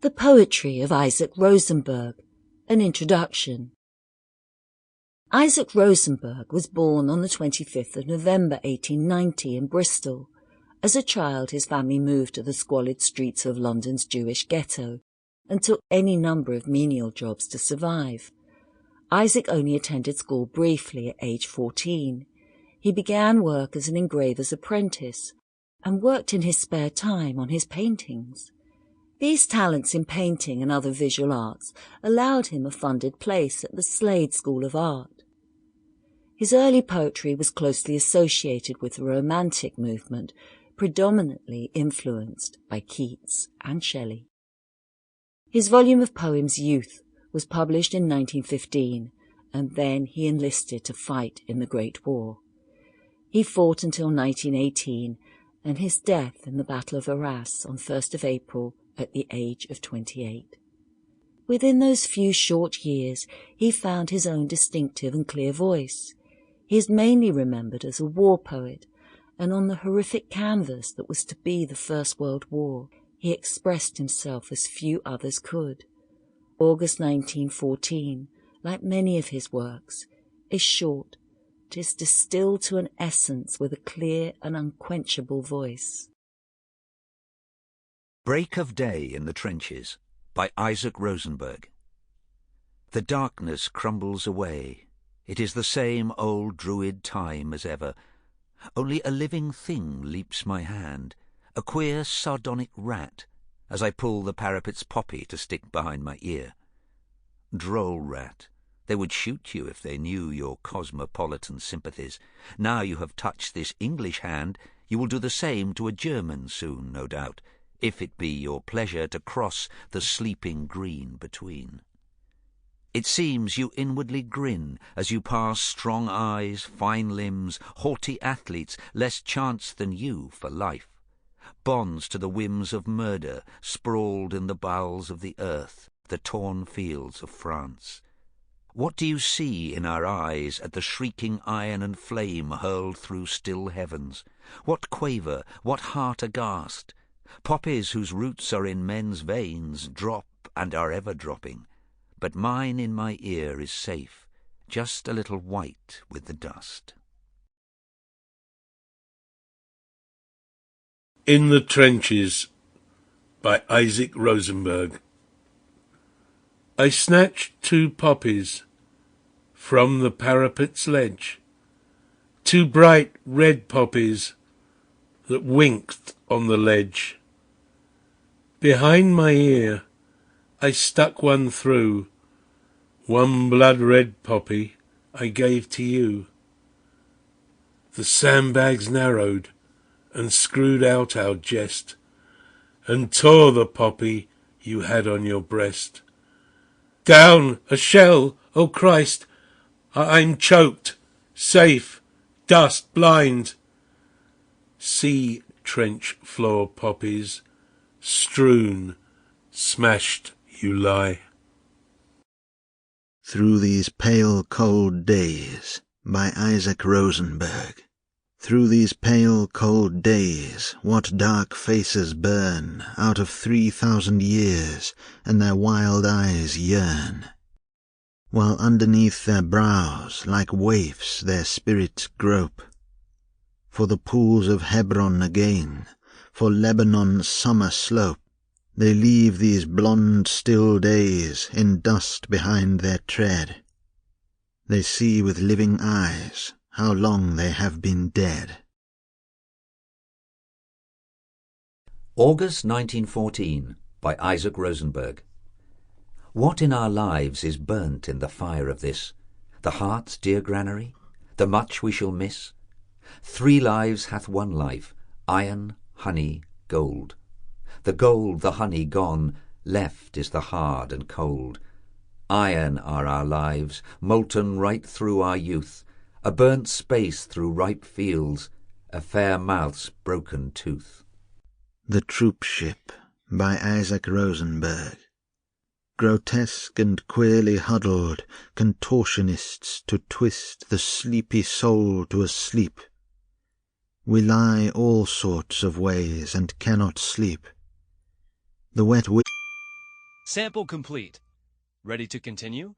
The Poetry of Isaac Rosenberg, an introduction. Isaac Rosenberg was born on the 25th of November 1890 in Bristol. As a child, his family moved to the squalid streets of London's Jewish Ghetto and took any number of menial jobs to survive. Isaac only attended school briefly at age 14. He began work as an engraver's apprentice and worked in his spare time on his paintings. These talents in painting and other visual arts allowed him a funded place at the Slade School of Art. His early poetry was closely associated with the Romantic movement, predominantly influenced by Keats and Shelley. His volume of poems, Youth, was published in 1915, and then he enlisted to fight in the Great War. He fought until 1918, and his death in the Battle of Arras on 1st of April at the age of 28. Within those few short years, he found his own distinctive and clear voice. He is mainly remembered as a war poet, and on the horrific canvas that was to be the First World War, he expressed himself as few others could. ۆAugust 1914, like many of his works, is short. It is distilled to an essence with a clear and unquenchable voice. Break of Day in the Trenches by Isaac Rosenberg. The darkness crumbles away. It is the same old druid time as ever. Only a living thing leaps my hand, a queer sardonic rat, as I pull the parapet's poppy to stick behind my ear. Droll rat. They would shoot you if they knew your cosmopolitan sympathies. Now you have touched this English hand, you will do the same to a German soon, no doubt, if it be your pleasure to cross the sleeping green between. It seems you inwardly grin as you pass strong eyes, fine limbs, haughty athletes, less chance than you for life. Bonds to the whims of murder, sprawled in the bowels of the earth, the torn fields of France. What do you see in our eyes at the shrieking iron and flame hurled through still heavens? What quaver, what heart aghast? Poppies whose roots are in men's veins drop and are ever dropping, but mine in my ear is safe, just a little white with the dust. In the Trenches by Isaac Rosenberg. I snatched 2 poppies from the parapet's ledge, 2 bright red poppies that winked on the ledge. Behind my ear I stuck one through, one blood-red poppy I gave to you. The sandbags narrowed and screwed out our jest, and tore the poppy you had on your breast. Down, a shell, oh Christ, I'm choked, safe, dust blind. See trench floor poppies, strewn, smashed you lie. Through these pale cold days by Isaac Rosenberg. Through these pale cold days what dark faces burn out of 3,000 years, and their wild eyes yearn, while underneath their brows like waifs their spirits grope, for the pools of Hebron again, for Lebanon's summer slope. They leave these blonde still days in dust behind their tread. They see with living eyes how long they have been dead. August 1914 by Isaac Rosenberg. What in our lives is burnt in the fire of this? The heart's dear granary? The much we shall miss? 3 lives hath one life, iron, honey, gold. The gold, the honey gone, left is the hard and cold. Iron are our lives, molten right through our youth, a burnt space through ripe fields, a fair mouth's broken tooth. The Troop Ship by Isaac Rosenberg. Grotesque and queerly huddled, contortionists to twist the sleepy soul to a sleep. We lie all sorts of ways and cannot sleep. The wet Sample complete. Ready to continue?